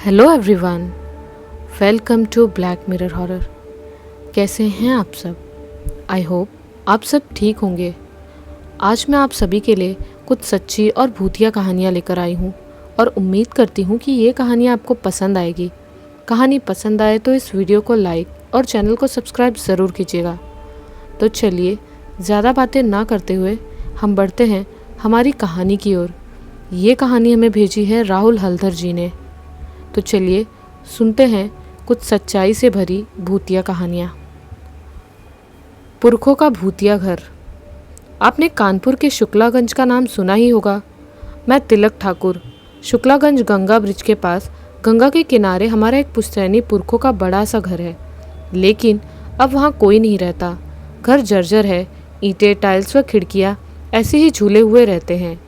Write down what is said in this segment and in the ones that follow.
Hello everyone, welcome to black mirror horror. कैसे हैं आप सब? आई होप आप सब ठीक होंगे। आज मैं आप सभी के लिए कुछ सच्ची और भूतिया कहानियाँ लेकर आई हूँ और उम्मीद करती हूँ कि ये कहानियाँ आपको पसंद आएगी। कहानी पसंद आए तो इस वीडियो को लाइक और चैनल को सब्सक्राइब ज़रूर कीजिएगा। तो चलिए ज़्यादा बातें ना करते हुए हम बढ़ते हैं हमारी कहानी की ओर। ये कहानी हमें भेजी है राहुल हल्दर जी ने। तो चलिए सुनते हैं कुछ सच्चाई से भरी भूतिया कहानियाँ। पुरखों का भूतिया घर। आपने कानपुर के शुक्लागंज का नाम सुना ही होगा। मैं तिलक ठाकुर, शुक्लागंज गंगा ब्रिज के पास गंगा के किनारे हमारा एक पुश्तैनी पुरखों का बड़ा सा घर है, लेकिन अब वहाँ कोई नहीं रहता। घर जर्जर है, ईंटें, टाइल्स व खिड़कियाँ ऐसे ही झूले हुए रहते हैं।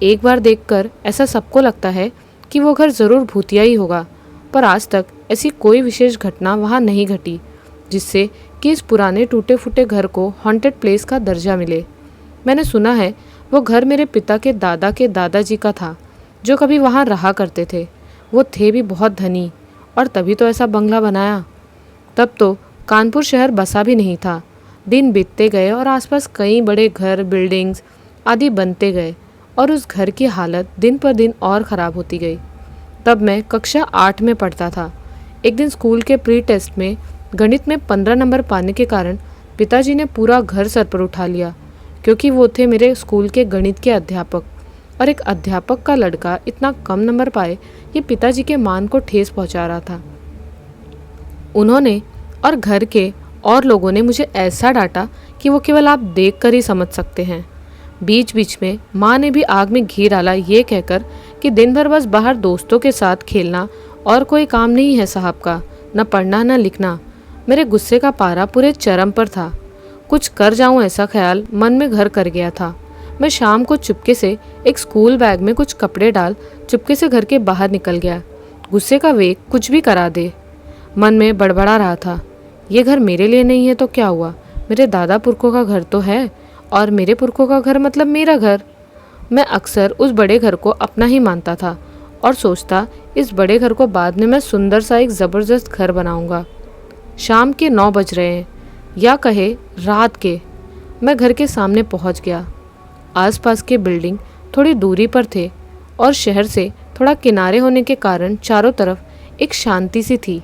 एक बार देखकर ऐसा सबको लगता है कि वो घर ज़रूर भूतिया ही होगा, पर आज तक ऐसी कोई विशेष घटना वहाँ नहीं घटी जिससे कि इस पुराने टूटे फूटे घर को हॉन्टेड प्लेस का दर्जा मिले। मैंने सुना है वो घर मेरे पिता के दादाजी का था, जो कभी वहाँ रहा करते थे। वो थे भी बहुत धनी, और तभी तो ऐसा बंगला बनाया। तब तो कानपुर शहर बसा भी नहीं था। दिन बीतते गए और आसपास कई बड़े घर, बिल्डिंग्स आदि बनते गए और उस घर की हालत दिन पर दिन और ख़राब होती गई। तब मैं कक्षा 8 में पढ़ता था। एक दिन स्कूल के प्री टेस्ट में गणित में 15 नंबर पाने के कारण पिताजी ने पूरा घर सर पर उठा लिया, क्योंकि वो थे मेरे स्कूल के गणित के अध्यापक, और एक अध्यापक का लड़का इतना कम नंबर पाए ये पिताजी के मान को ठेस पहुंचा रहा था। उन्होंने और घर के और लोगों ने मुझे ऐसा डांटा कि वो केवल आप देख कर ही समझ सकते हैं। बीच बीच में माँ ने भी आग में घी डाला, ये कहकर कि दिन भर बस बाहर दोस्तों के साथ खेलना और कोई काम नहीं है साहब का, न पढ़ना न लिखना। मेरे गुस्से का पारा पूरे चरम पर था। कुछ कर जाऊं ऐसा ख्याल मन में घर कर गया था। मैं शाम को चुपके से एक स्कूल बैग में कुछ कपड़े डाल चुपके से घर के बाहर निकल गया। गुस्से का वेग कुछ भी करा दे। मन में बड़बड़ा रहा था, ये घर मेरे लिए नहीं है तो क्या हुआ, मेरे दादा पुरखों का घर तो है, और मेरे पुरखों का घर मतलब मेरा घर। मैं अक्सर उस बड़े घर को अपना ही मानता था और सोचता इस बड़े घर को बाद में मैं सुंदर सा एक ज़बरदस्त घर बनाऊंगा। शाम के 9 बज रहे हैं, या कहे रात के। मैं घर के सामने पहुंच गया। आसपास के बिल्डिंग थोड़ी दूरी पर थे और शहर से थोड़ा किनारे होने के कारण चारों तरफ एक शांति सी थी।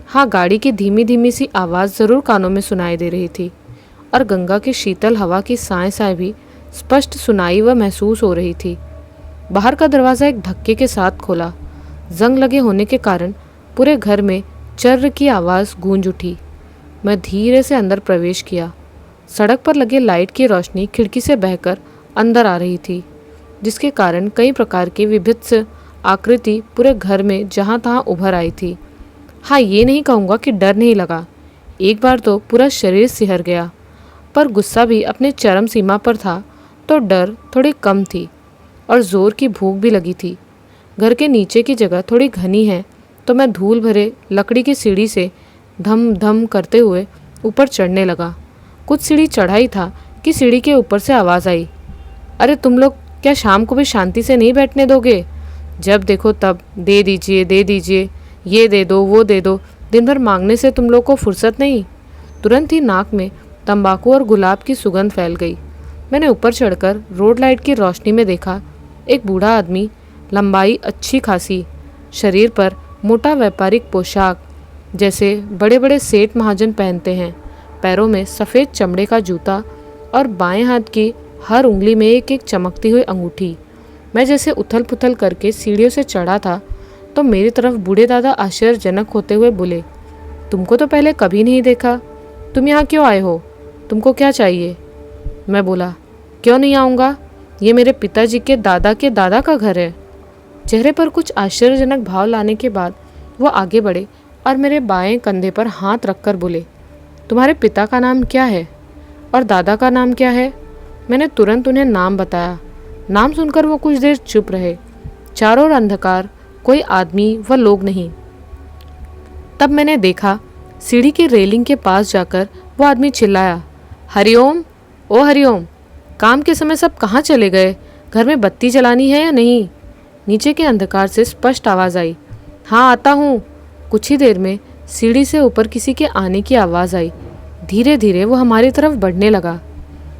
हाँ, गाड़ी की धीमी धीमी सी आवाज़ ज़रूर कानों में सुनाई दे रही थी, और गंगा की शीतल हवा की साएं भी स्पष्ट सुनाई व महसूस हो रही थी। बाहर का दरवाज़ा एक धक्के के साथ खोला। जंग लगे होने के कारण पूरे घर में चर्र की आवाज़ गूंज उठी। मैं धीरे से अंदर प्रवेश किया। सड़क पर लगे लाइट की रोशनी खिड़की से बहकर अंदर आ रही थी, जिसके कारण कई प्रकार की विभिन्न आकृति पूरे घर में जहाँ तहाँ उभर आई थी। हाँ, ये नहीं कहूँगा कि डर नहीं लगा। एक बार तो पूरा शरीर सिहर गया, पर गुस्सा भी अपने चरम सीमा पर था, तो डर थोड़ी कम थी और ज़ोर की भूख भी लगी थी। घर के नीचे की जगह थोड़ी घनी है, तो मैं धूल भरे लकड़ी की सीढ़ी से धम धम करते हुए ऊपर चढ़ने लगा। कुछ सीढ़ी चढ़ा ही था कि सीढ़ी के ऊपर से आवाज़ आई, अरे तुम लोग क्या शाम को भी शांति से नहीं बैठने दोगे? जब देखो तब दे दीजिए, ये दे दो, वो दे दो, दिन भर मांगने से तुम लोग को फुर्सत नहीं। तुरंत ही नाक में तंबाकू और गुलाब की सुगंध फैल गई। मैंने ऊपर चढ़कर रोड लाइट की रोशनी में देखा, एक बूढ़ा आदमी, लंबाई अच्छी खासी, शरीर पर मोटा व्यापारिक पोशाक जैसे बड़े बड़े सेठ महाजन पहनते हैं, पैरों में सफ़ेद चमड़े का जूता और बाएं हाथ की हर उंगली में एक एक चमकती हुई अंगूठी। मैं जैसे उथल पुथल करके सीढ़ियों से चढ़ा था तो मेरी तरफ बूढ़े दादा आश्चर्यजनक होते हुए बोले, तुमको तो पहले कभी नहीं देखा, तुम यहाँ क्यों आए हो, तुमको क्या चाहिए? मैं बोला, क्यों नहीं आऊँगा, ये मेरे पिताजी के दादा का घर है। चेहरे पर कुछ आश्चर्यजनक भाव लाने के बाद वो आगे बढ़े और मेरे बाएं कंधे पर हाथ रखकर बोले, तुम्हारे पिता का नाम क्या है और दादा का नाम क्या है? मैंने तुरंत उन्हें नाम बताया। नाम सुनकर वो कुछ देर चुप रहे। चारों ओर अंधकार, कोई आदमी व लोग नहीं। तब मैंने देखा, सीढ़ी की रेलिंग के पास जाकर वो आदमी चिल्लाया, हरिओम, ओ हरिओम, काम के समय सब कहाँ चले गए? घर में बत्ती जलानी है या नहीं? नीचे के अंधकार से स्पष्ट आवाज़ आई, हाँ आता हूँ। कुछ ही देर में सीढ़ी से ऊपर किसी के आने की आवाज़ आई। धीरे धीरे वो हमारी तरफ बढ़ने लगा।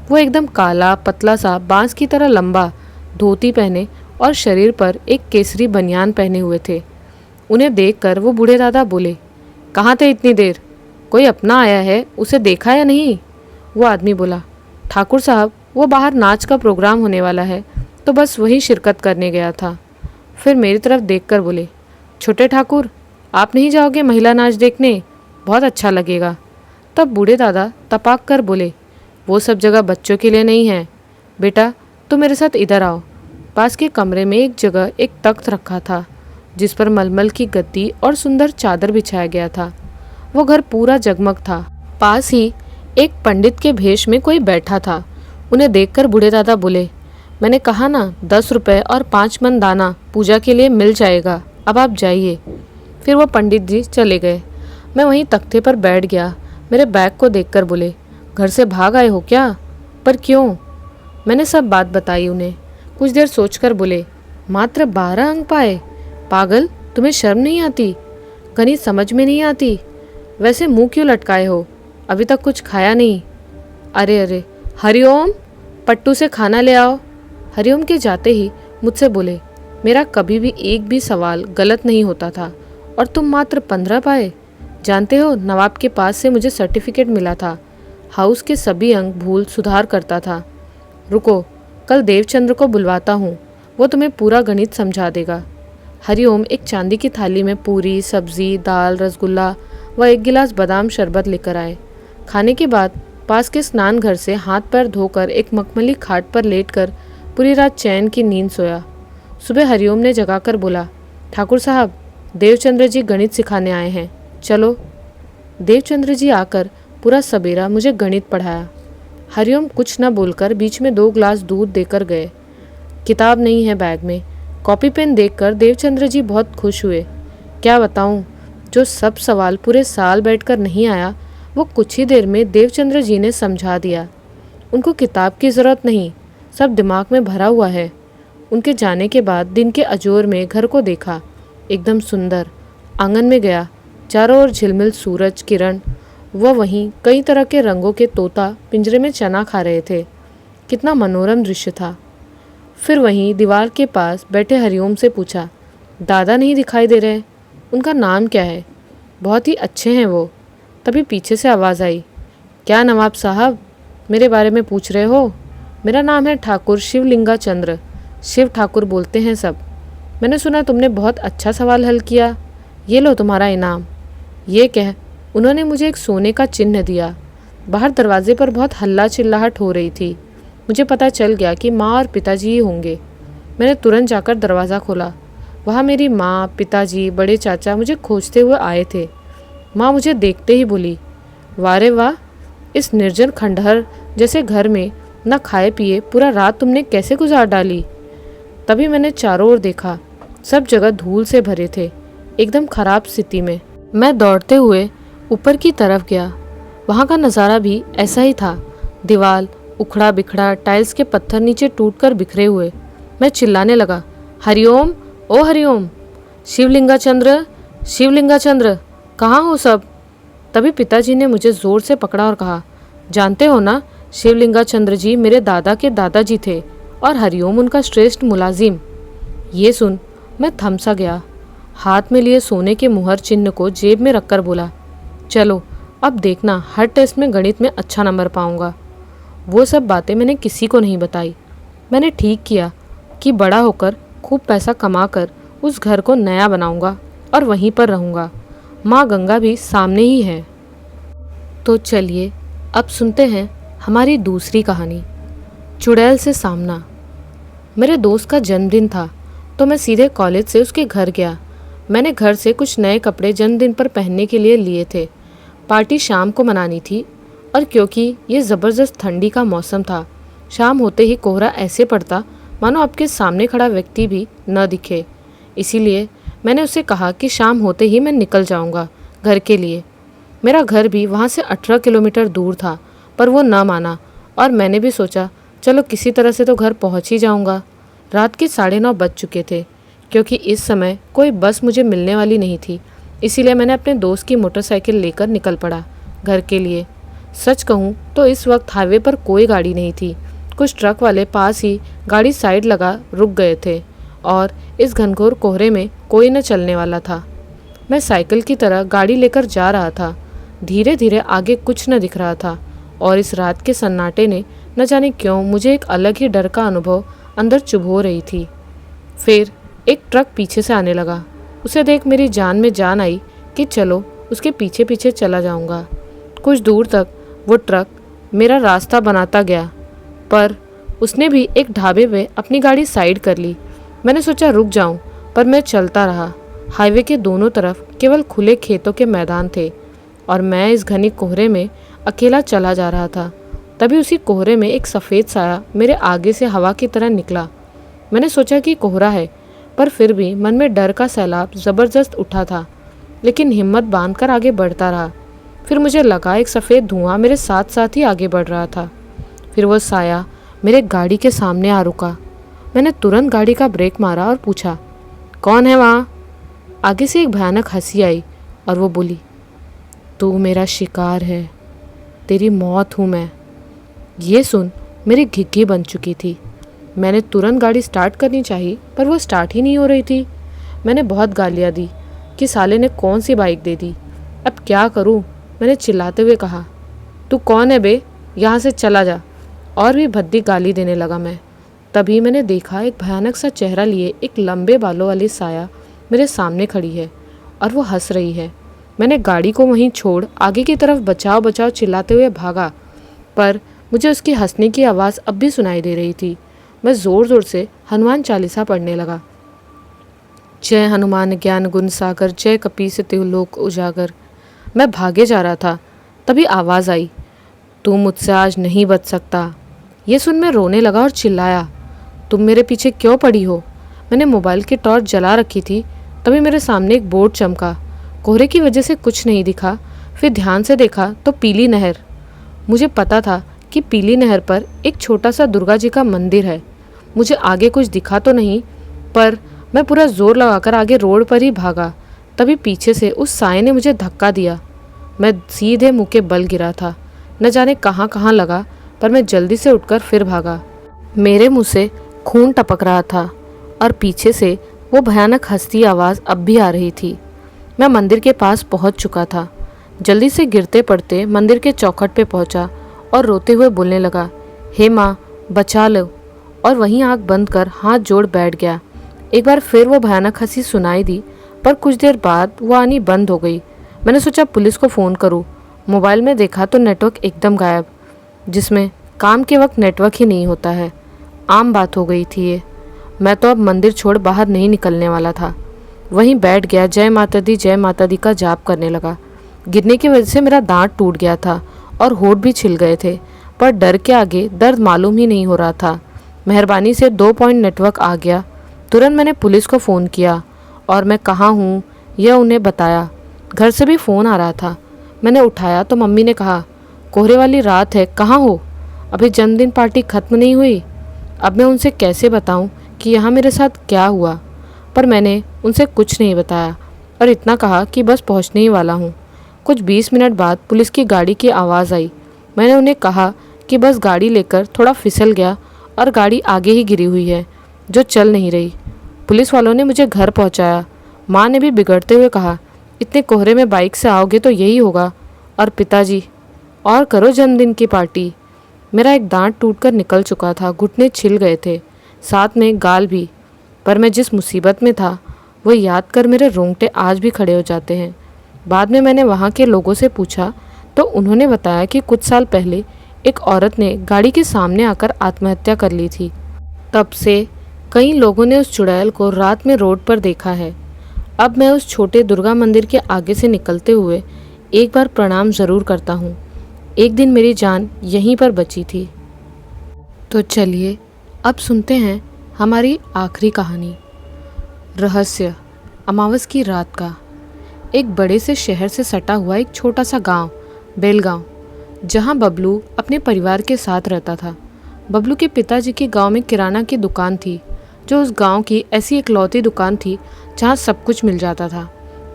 वो एकदम काला पतला सा, बांस की तरह लंबा, धोती पहने और शरीर पर एक केसरी बनियान पहने हुए थे। उन्हें देखकर वो बूढ़े दादा बोले, कहाँ थे इतनी देर? कोई अपना आया है, उसे देखा या नहीं? वो आदमी बोला, ठाकुर साहब, वो बाहर नाच का प्रोग्राम होने वाला है, तो बस वही शिरकत करने गया था। फिर मेरी तरफ देखकर बोले, छोटे ठाकुर, आप नहीं जाओगे महिला नाच देखने? बहुत अच्छा लगेगा। तब बूढ़े दादा तपाक कर बोले, वो सब जगह बच्चों के लिए नहीं है। बेटा, तुम मेरे साथ इधर आओ। पास के कमरे में एक जगह एक तख्त रखा था, जिस पर मलमल की गद्दी और सुंदर चादर बिछाया गया था। वो घर पूरा जगमग था। पास ही एक पंडित के भेष में कोई बैठा था। उन्हें देखकर बूढ़े दादा बोले, मैंने कहा ना, 10 रुपए और 5 मन दाना पूजा के लिए मिल जाएगा, अब आप जाइए। फिर वो पंडित जी चले गए। मैं वहीं तख्ते पर बैठ गया। मेरे बैग को देखकर बोले, घर से भाग आए हो क्या? पर क्यों? मैंने सब बात बताई उन्हें। कुछ देर सोचकर बोले, मात्र 12 अंक पाए? पागल, तुम्हें शर्म नहीं आती? गणित समझ में नहीं आती? वैसे मुंह क्यों लटकाए हो? अभी तक कुछ खाया नहीं? अरे अरे, हरिओम, पट्टू से खाना ले आओ। हरिओम के जाते ही मुझसे बोले, मेरा कभी भी एक भी सवाल गलत नहीं होता था और तुम मात्र 15 पाए। जानते हो, नवाब के पास से मुझे सर्टिफिकेट मिला था। हाउस के सभी अंक भूल सुधार करता था। रुको, कल देवचंद्र को बुलवाता हूँ, वो तुम्हें पूरा गणित समझा देगा। हरिओम एक चांदी की थाली में पूरी, सब्जी, दाल, रसगुल्ला व 1 गिलास बादाम शरबत लेकर आए। खाने के बाद पास के स्नान घर से हाथ पैर धोकर एक मखमली खाट पर लेटकर पूरी रात चैन की नींद सोया। सुबह हरिओम ने जगाकर बोला, ठाकुर साहब, देवचंद्र जी गणित सिखाने आए हैं, चलो। देवचंद्र जी आकर पूरा सबेरा मुझे गणित पढ़ाया। हरिओम कुछ न बोलकर बीच में 2 गिलास दूध देकर गए। किताब नहीं है बैग में। कॉपी पेन देखकर देवचंद्र जी बहुत खुश हुए। क्या बताऊं, जो सब सवाल पूरे साल बैठकर नहीं आया, वो कुछ ही देर में देवचंद्र जी ने समझा दिया। उनको किताब की ज़रूरत नहीं, सब दिमाग में भरा हुआ है। उनके जाने के बाद दिन के अजोर में घर को देखा, एकदम सुंदर। आंगन में गया, चारों ओर झिलमिल सूरज किरण व वहीं कई तरह के रंगों के तोता पिंजरे में चना खा रहे थे। कितना मनोरम दृश्य था। फिर वहीं दीवार के पास बैठे हरिओम से पूछा, दादा नहीं दिखाई दे रहे, उनका नाम क्या है? बहुत ही अच्छे हैं वो। तभी पीछे से आवाज़ आई, क्या नवाब साहब, मेरे बारे में पूछ रहे हो? मेरा नाम है ठाकुर शिवलिंगा चंद्र, शिव ठाकुर बोलते हैं सब। मैंने सुना तुमने बहुत अच्छा सवाल हल किया, ये लो तुम्हारा इनाम। ये कह उन्होंने मुझे एक सोने का चिन्ह दिया। बाहर दरवाजे पर बहुत हल्ला चिल्लाहट हो रही थी। मुझे पता चल गया कि माँ और पिताजी ही होंगे। मैंने तुरंत जाकर दरवाज़ा खोला। वहाँ मेरी माँ, पिताजी, बड़े चाचा मुझे खोजते हुए आए थे। माँ मुझे देखते ही बोली, वाह रे वाह, इस निर्जन खंडहर जैसे घर में न खाए पिए पूरा रात तुमने कैसे गुजार डाली? तभी मैंने चारों ओर देखा, सब जगह धूल से भरे थे, एकदम खराब स्थिति में। मैं दौड़ते हुए ऊपर की तरफ गया। वहाँ का नज़ारा भी ऐसा ही था। दीवार उखड़ा बिखड़ा, टाइल्स के पत्थर नीचे टूटकर बिखरे हुए। मैं चिल्लाने लगा, हरिओम, ओ हरिओम, शिवलिंगा चंद्र, शिवलिंगा चंद्र, कहाँ हो सब? तभी पिताजी ने मुझे ज़ोर से पकड़ा और कहा, जानते हो ना, शिवलिंगा चंद्र जी मेरे दादा के दादाजी थे और हरिओम उनका श्रेष्ठ मुलाजिम। ये सुन मैं थम सा गया। हाथ में लिए सोने के मुहर चिन्ह को जेब में रखकर बोला, चलो अब देखना, हर टेस्ट में गणित में अच्छा नंबर पाऊंगा। वो सब बातें मैंने किसी को नहीं बताई। मैंने ठीक किया कि बड़ा होकर खूब पैसा कमाकर उस घर को नया बनाऊंगा और वहीं पर रहूंगा। माँ गंगा भी सामने ही है। तो चलिए अब सुनते हैं हमारी दूसरी कहानी, चुड़ैल से सामना। मेरे दोस्त का जन्मदिन था तो मैं सीधे कॉलेज से उसके घर गया। मैंने घर से कुछ नए कपड़े जन्मदिन पर पहनने के लिए लिए थे। पार्टी शाम को मनानी थी और क्योंकि ये ज़बरदस्त ठंडी का मौसम था, शाम होते ही कोहरा ऐसे पड़ता मानो आपके सामने खड़ा व्यक्ति भी न दिखे। इसीलिए मैंने उसे कहा कि शाम होते ही मैं निकल जाऊंगा घर के लिए। मेरा घर भी वहाँ से 18 किलोमीटर दूर था, पर वो न माना और मैंने भी सोचा चलो किसी तरह से तो घर पहुँच ही जाऊँगा। रात के 9:30 बज चुके थे। क्योंकि इस समय कोई बस मुझे मिलने वाली नहीं थी, इसीलिए मैंने अपने दोस्त की मोटरसाइकिल लेकर निकल पड़ा घर के लिए। सच कहूँ तो इस वक्त हाईवे पर कोई गाड़ी नहीं थी। कुछ ट्रक वाले पास ही गाड़ी साइड लगा रुक गए थे और इस घनघोर कोहरे में कोई न चलने वाला था। मैं साइकिल की तरह गाड़ी लेकर जा रहा था। धीरे धीरे आगे कुछ न दिख रहा था और इस रात के सन्नाटे ने न जाने क्यों मुझे एक अलग ही डर का अनुभव अंदर चुभो रही थी। फिर एक ट्रक पीछे से आने लगा। उसे देख मेरी जान में जान आई कि चलो उसके पीछे पीछे चला जाऊंगा। कुछ दूर तक वो ट्रक मेरा रास्ता बनाता गया, पर उसने भी एक ढाबे पे अपनी गाड़ी साइड कर ली। मैंने सोचा रुक जाऊं, पर मैं चलता रहा। हाईवे के दोनों तरफ केवल खुले खेतों के मैदान थे और मैं इस घनी कोहरे में अकेला चला जा रहा था। तभी उसी कोहरे में एक सफ़ेद साया मेरे आगे से हवा की तरह निकला। मैंने सोचा कि कोहरा है, पर फिर भी मन में डर का सैलाब ज़बरदस्त उठा था, लेकिन हिम्मत बांधकर आगे बढ़ता रहा। फिर मुझे लगा एक सफ़ेद धुआं मेरे साथ साथ ही आगे बढ़ रहा था। फिर वो साया मेरे गाड़ी के सामने आ रुका। मैंने तुरंत गाड़ी का ब्रेक मारा और पूछा, कौन है वहाँ? आगे से एक भयानक हंसी आई और वो बोली, तू मेरा शिकार है, तेरी मौत हूँ मैं। ये सुन मेरी घिघी बन चुकी थी। मैंने तुरंत गाड़ी स्टार्ट करनी चाहिए, पर वो स्टार्ट ही नहीं हो रही थी। मैंने बहुत गालियाँ दी कि साले ने कौन सी बाइक दे दी। अब क्या करूँ? मैंने चिल्लाते हुए कहा, तू कौन है बे, यहाँ से चला जा। और भी भद्दी गाली देने लगा मैं। तभी मैंने देखा एक भयानक सा चेहरा लिए एक लंबे बालों वाली साया मेरे सामने खड़ी है और वो हंस रही है। मैंने गाड़ी को वहीं छोड़ आगे की तरफ बचाओ बचाओ चिल्लाते हुए भागा, पर मुझे उसकी हंसने की आवाज़ अब भी सुनाई दे रही थी। मैं ज़ोर ज़ोर से हनुमान चालीसा पढ़ने लगा। जय हनुमान ज्ञान गुण सागर, जय कपीस तिहु लोक उजागर। मैं भागे जा रहा था। तभी आवाज़ आई, तू मुझसे आज नहीं बच सकता। ये सुन मैं रोने लगा और चिल्लाया, तुम मेरे पीछे क्यों पड़ी हो? मैंने मोबाइल की टॉर्च जला रखी थी। तभी मेरे सामने एक बोर्ड चमका। कोहरे की वजह से कुछ नहीं दिखा। फिर ध्यान से देखा तो पीली नहर। मुझे पता था कि पीली नहर पर एक छोटा सा दुर्गा जी का मंदिर है। मुझे आगे कुछ दिखा तो नहीं, पर मैं पूरा जोर लगाकर आगे रोड पर ही भागा। तभी पीछे से उस साए ने मुझे धक्का दिया। मैं सीधे मुंह के बल गिरा था। न जाने कहाँ कहाँ लगा, पर मैं जल्दी से उठकर फिर भागा। मेरे मुंह से खून टपक रहा था और पीछे से वो भयानक हंसती आवाज़ अब भी आ रही थी। मैं मंदिर के पास पहुंच चुका था। जल्दी से गिरते पड़ते मंदिर के चौखट पे पहुंचा और रोते हुए बोलने लगा, हे माँ बचा लो। और वहीं आँख बंद कर हाथ जोड़ बैठ गया। एक बार फिर वो भयानक हंसी सुनाई दी, पर कुछ देर बाद वो आनी बंद हो गई। मैंने सोचा पुलिस को फ़ोन करूँ। मोबाइल में देखा तो नेटवर्क एकदम गायब, जिसमें काम के वक्त नेटवर्क ही नहीं होता है। आम बात हो गई थी ये। मैं तो अब मंदिर छोड़ बाहर नहीं निकलने वाला था। वहीं बैठ गया जय माता दी का जाप करने लगा। गिरने की वजह से मेरा दांत टूट गया था और होंठ भी छिल गए थे, पर डर के आगे दर्द मालूम ही नहीं हो रहा था। मेहरबानी से 2 पॉइंट नेटवर्क आ गया। तुरंत मैंने पुलिस को फ़ोन किया और मैं कहाँ हूँ यह उन्हें बताया। घर से भी फ़ोन आ रहा था। मैंने उठाया तो मम्मी ने कहा, कोहरे वाली रात है, कहाँ हो? अभी जन्मदिन पार्टी ख़त्म नहीं हुई। अब मैं उनसे कैसे बताऊं कि यहाँ मेरे साथ क्या हुआ? पर मैंने उनसे कुछ नहीं बताया और इतना कहा कि बस पहुँचने ही वाला हूँ। कुछ 20 मिनट बाद पुलिस की गाड़ी की आवाज़ आई। मैंने उन्हें कहा कि बस गाड़ी लेकर थोड़ा फिसल गया और गाड़ी आगे ही गिरी हुई है, जो चल नहीं रही। पुलिस वालों ने मुझे घर पहुँचाया। माँ ने भी बिगड़ते हुए कहा, इतने कोहरे में बाइक से आओगे तो यही होगा। और पिताजी, और करो जन्मदिन की पार्टी। मेरा एक दांत टूटकर निकल चुका था, घुटने छिल गए थे, साथ में गाल भी। पर मैं जिस मुसीबत में था वो याद कर मेरे रोंगटे आज भी खड़े हो जाते हैं। बाद में मैंने वहाँ के लोगों से पूछा तो उन्होंने बताया कि कुछ साल पहले एक औरत ने गाड़ी के सामने आकर आत्महत्या कर ली थी। तब से कई लोगों ने उस चुड़ैल को रात में रोड पर देखा है। अब मैं उस छोटे दुर्गा मंदिर के आगे से निकलते हुए एक बार प्रणाम ज़रूर करता हूँ। एक दिन मेरी जान यहीं पर बची थी। तो चलिए अब सुनते हैं हमारी आखिरी कहानी, रहस्य अमावस की रात का। एक बड़े से शहर से सटा हुआ एक छोटा सा गांव, बेलगांव, जहां बबलू अपने परिवार के साथ रहता था। बबलू के पिताजी की गांव में किराना की दुकान थी। जो उस गांव की ऐसी इकलौती दुकान थी जहां सब कुछ मिल जाता था।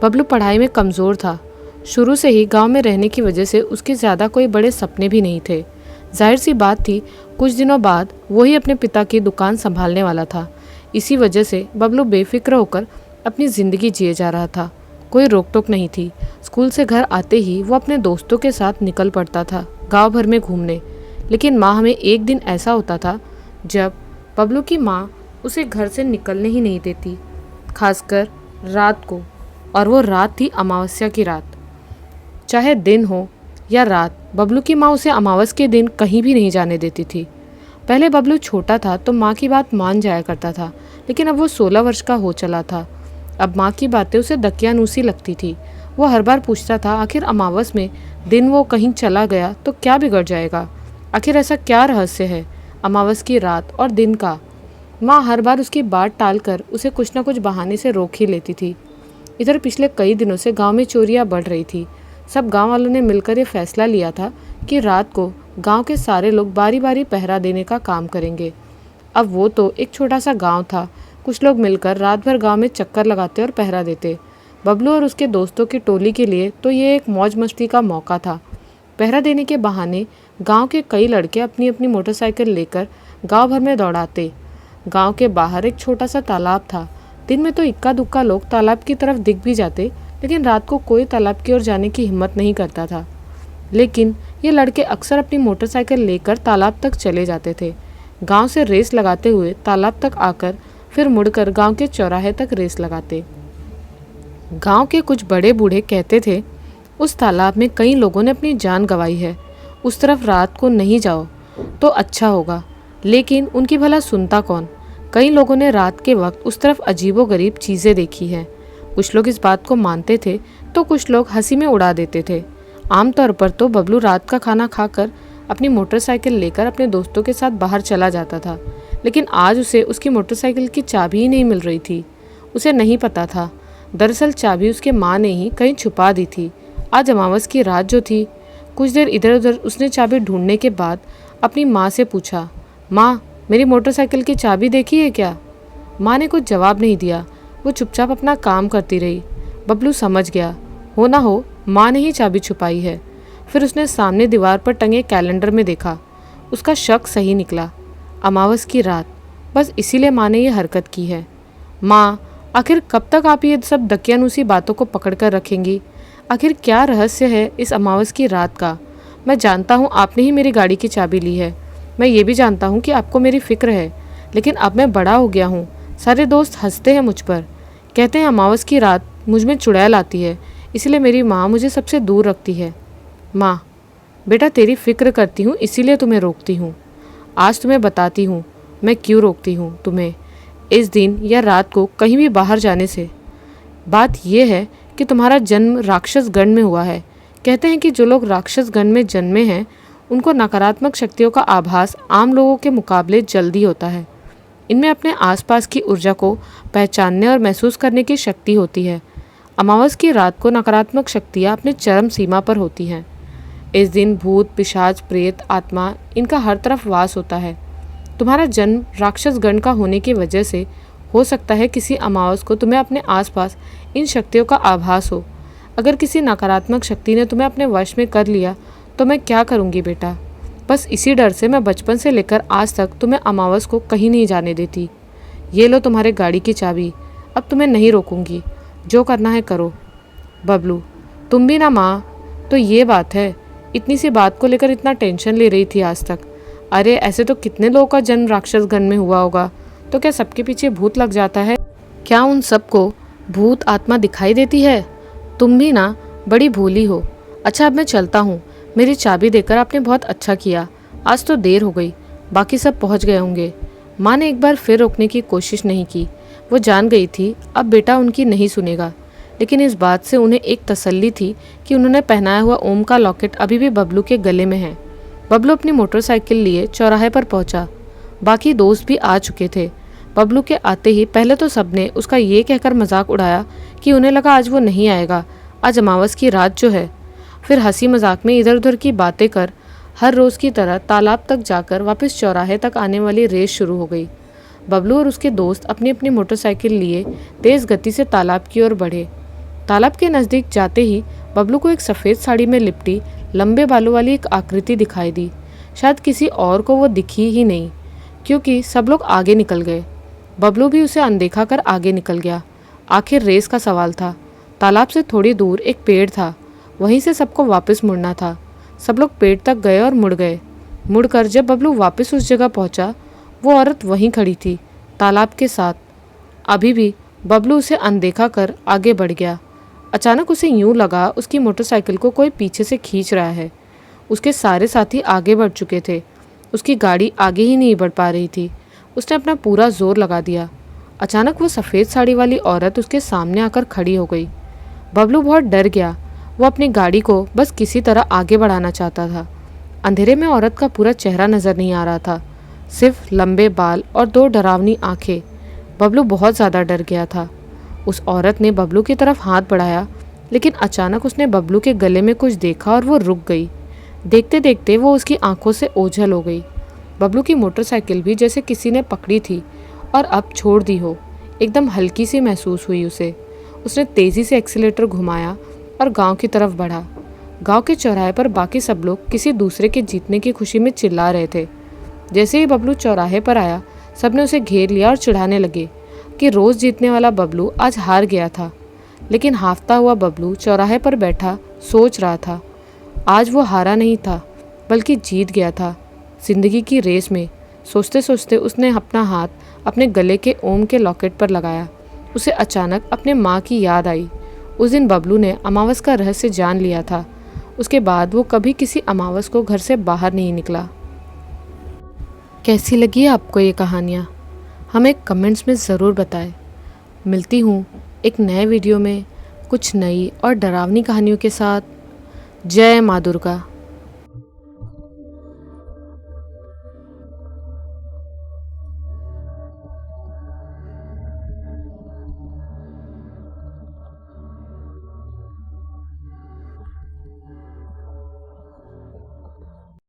बबलू पढ़ाई में कमज़ोर था। शुरू से ही गांव में रहने की वजह से उसके ज़्यादा कोई बड़े सपने भी नहीं थे। जाहिर सी बात थी, कुछ दिनों बाद वो ही अपने पिता की दुकान संभालने वाला था। इसी वजह से बबलू बेफिक्र होकर अपनी ज़िंदगी जिए जा रहा था। कोई रोक टोक नहीं थी। स्कूल से घर आते ही वो अपने दोस्तों के साथ निकल पड़ता था गांव भर में घूमने। लेकिन माह में एक दिन ऐसा होता था जब बबलू की माँ उसे घर से निकलने ही नहीं देती, खासकर रात को। और वो रात थी अमावस्या की रात। चाहे दिन हो या रात, बबलू की माँ उसे अमावस के दिन कहीं भी नहीं जाने देती थी। पहले बबलू छोटा था तो माँ की बात मान जाया करता था, लेकिन अब वो 16 वर्ष का हो चला था। अब माँ की बातें उसे दकियानूसी लगती थी। वो हर बार पूछता था, आखिर अमावस में दिन वो कहीं चला गया तो क्या बिगड़ जाएगा? आखिर ऐसा क्या रहस्य है अमावस की रात और दिन का? माँ हर बार उसकी बात टालकर उसे कुछ न कुछ बहाने से रोक ही लेती थी। इधर पिछले कई दिनों से गांव में चोरियां बढ़ रही थी। सब गांव वालों ने मिलकर ये फैसला लिया था कि रात को गांव के सारे लोग बारी बारी पहरा देने का काम करेंगे। अब वो तो एक छोटा सा गांव था। कुछ लोग मिलकर रात भर गांव में चक्कर लगाते और पहरा देते। बबलू और उसके दोस्तों की टोली के लिए तो ये एक मौज मस्ती का मौका था। पहरा देने के बहाने गांव के कई लड़के अपनी अपनी मोटरसाइकिल लेकर गांव भर में दौड़ाते। गांव के बाहर एक छोटा सा तालाब था। दिन में तो इक्का दुक्का लोग तालाब की तरफ दिख भी जाते, लेकिन रात को कोई तालाब की ओर जाने की हिम्मत नहीं करता था। लेकिन ये लड़के अक्सर अपनी मोटरसाइकिल लेकर तालाब तक चले जाते थे। गांव से रेस लगाते हुए तालाब तक आकर फिर मुड़कर गांव के चौराहे तक रेस लगाते। गांव के कुछ बड़े बूढ़े कहते थे, उस तालाब में कई लोगों ने अपनी जान गंवाई है, उस तरफ रात को नहीं जाओ तो अच्छा होगा। लेकिन उनकी भला सुनता कौन? कई लोगों ने रात के वक्त उस तरफ अजीबोगरीब चीज़ें देखी हैं। कुछ लोग इस बात को मानते थे तो कुछ लोग हंसी में उड़ा देते थे। आमतौर पर तो बबलू रात का खाना खाकर अपनी मोटरसाइकिल लेकर अपने दोस्तों के साथ बाहर चला जाता था, लेकिन आज उसे उसकी मोटरसाइकिल की चाबी ही नहीं मिल रही थी। उसे नहीं पता था, दरअसल चाबी उसके माँ ने ही कहीं छुपा दी थी। आज अमावस की रात जो थी, कुछ देर इधर उधर उसने चाबी ढूंढने के बाद अपनी माँ से पूछा, माँ मेरी मोटरसाइकिल की चाबी देखी है क्या? माँ ने कुछ जवाब नहीं दिया। वो चुपचाप अपना काम करती रही। बबलू समझ गया, हो ना हो माँ ने ही चाबी छुपाई है। फिर उसने सामने दीवार पर टंगे कैलेंडर में देखा। उसका शक सही निकला। अमावस की रात, बस इसीलिए माँ ने ये हरकत की है। माँ, आखिर कब तक आप ये सब दकियानूसी बातों को पकड़ कर रखेंगी? आखिर क्या रहस्य है इस अमावस की रात का? मैं जानता हूँ आपने ही मेरी गाड़ी की चाबी ली है। मैं ये भी जानता हूँ कि आपको मेरी फिक्र है, लेकिन अब मैं बड़ा हो गया हूँ। सारे दोस्त हंसते हैं मुझ पर, कहते हैं अमावस की रात मुझ में चुड़ैल आती है, इसलिए मेरी माँ मुझे सबसे दूर रखती है। माँ, बेटा तेरी फिक्र करती हूँ इसीलिए तुम्हें रोकती हूँ। आज तुम्हें बताती हूँ मैं क्यों रोकती हूँ तुम्हें इस दिन या रात को कहीं भी बाहर जाने से। बात यह है कि तुम्हारा जन्म राक्षस गण में हुआ है। कहते हैं कि जो लोग राक्षस गण में जन्मे हैं उनको नकारात्मक शक्तियों का आभास आम लोगों के मुकाबले जल्दी होता है। इनमें अपने आसपास की ऊर्जा को पहचानने और महसूस करने की शक्ति होती है। अमावस की रात को नकारात्मक शक्तियाँ अपने चरम सीमा पर होती हैं। इस दिन भूत, पिशाच, प्रेत, आत्मा, इनका हर तरफ वास होता है। तुम्हारा जन्म राक्षस गण का होने की वजह से हो सकता है किसी अमावस को तुम्हें अपने आसपास इन शक्तियों का आभास हो। अगर किसी नकारात्मक शक्ति ने तुम्हें अपने वश में कर लिया तो मैं क्या करूँगी बेटा? बस इसी डर से मैं बचपन से लेकर आज तक तुम्हें अमावस को कहीं नहीं जाने देती। ये लो तुम्हारे गाड़ी की चाबी, अब तुम्हें नहीं रोकूंगी, जो करना है करो। बबलू, तुम भी ना माँ? तो ये बात है, इतनी सी बात को लेकर इतना टेंशन ले रही थी आज तक। अरे ऐसे तो कितने लोगों का जन्म राक्षस गण में हुआ होगा, तो क्या सबके पीछे भूत लग जाता है? क्या उन सबको भूत आत्मा दिखाई देती है? तुम भी ना बड़ी भोली हो। अच्छा अब मैं चलता हूँ, मेरी चाबी देकर आपने बहुत अच्छा किया। आज तो देर हो गई, बाकी सब पहुँच गए होंगे। माँ ने एक बार फिर रोकने की कोशिश नहीं की। वो जान गई थी अब बेटा उनकी नहीं सुनेगा, लेकिन इस बात से उन्हें एक तसल्ली थी कि उन्होंने पहनाया हुआ ओम का लॉकेट अभी भी बबलू के गले में है। बबलू अपनी मोटरसाइकिल लिए चौराहे पर पहुंचा। बाकी दोस्त भी आ चुके थे। बबलू के आते ही पहले तो सबने उसका ये कहकर मजाक उड़ाया कि उन्हें लगा आज वो नहीं आएगा, आज अमावस की रात जो है। फिर हंसी मजाक में इधर उधर की बातें कर हर रोज़ की तरह तालाब तक जाकर वापस चौराहे तक आने वाली रेस शुरू हो गई। बबलू और उसके दोस्त अपनी अपनी मोटरसाइकिल लिए तेज़ गति से तालाब की ओर बढ़े। तालाब के नज़दीक जाते ही बबलू को एक सफ़ेद साड़ी में लिपटी लंबे बालों वाली एक आकृति दिखाई दी। शायद किसी और को वो दिखी ही नहीं, क्योंकि सब लोग आगे निकल गए। बबलू भी उसे अनदेखा कर आगे निकल गया। आखिर रेस का सवाल था। तालाब से थोड़ी दूर एक पेड़ था, वहीं से सबको वापस मुड़ना था। सब लोग पेड़ तक गए और मुड़ गए। मुड़कर जब बबलू वापस उस जगह पहुंचा, वो औरत वहीं खड़ी थी, तालाब के साथ। अभी भी बबलू उसे अनदेखा कर आगे बढ़ गया। अचानक उसे यूं लगा उसकी मोटरसाइकिल को कोई पीछे से खींच रहा है। उसके सारे साथी आगे बढ़ चुके थे, उसकी गाड़ी आगे ही नहीं बढ़ पा रही थी। उसने अपना पूरा जोर लगा दिया। अचानक वो सफ़ेद साड़ी वाली औरत उसके सामने आकर खड़ी हो गई। बबलू बहुत डर गया। वो अपनी गाड़ी को बस किसी तरह आगे बढ़ाना चाहता था। अंधेरे में औरत का पूरा चेहरा नज़र नहीं आ रहा था, सिर्फ लंबे बाल और दो डरावनी आंखें। बबलू बहुत ज़्यादा डर गया था। उस औरत ने बबलू की तरफ हाथ बढ़ाया, लेकिन अचानक उसने बबलू के गले में कुछ देखा और वो रुक गई। देखते देखते वो उसकी आंखों से ओझल हो गई। बबलू की मोटरसाइकिल भी जैसे किसी ने पकड़ी थी और अब छोड़ दी हो। एकदम हल्की सी महसूस हुई उसे। उसने तेज़ी से एक्सीलेटर घुमाया और गांव की तरफ बढ़ा। गांव के चौराहे पर बाकी सब लोग किसी दूसरे के जीतने की खुशी में चिल्ला रहे थे। जैसे ही बबलू चौराहे पर आया, सबने उसे घेर लिया और चिढ़ाने लगे कि रोज़ जीतने वाला बबलू आज हार गया था। लेकिन हाफता हुआ बबलू चौराहे पर बैठा सोच रहा था। आज वो हारा नहीं था, बल्कि जीत गया था जिंदगी की रेस में। सोचते सोचते उसने अपना हाथ अपने गले के ओम के लॉकेट पर लगाया। उसे अचानक अपने माँ की याद आई। उस दिन बबलू ने अमावस का रहस्य जान लिया था। उसके बाद वो कभी किसी अमावस को घर से बाहर नहीं निकला। कैसी लगी आपको ये कहानियाँ? हमें कमेंट्स में ज़रूर बताएं। मिलती हूँ एक नए वीडियो में कुछ नई और डरावनी कहानियों के साथ। जय माँ दुर्गा।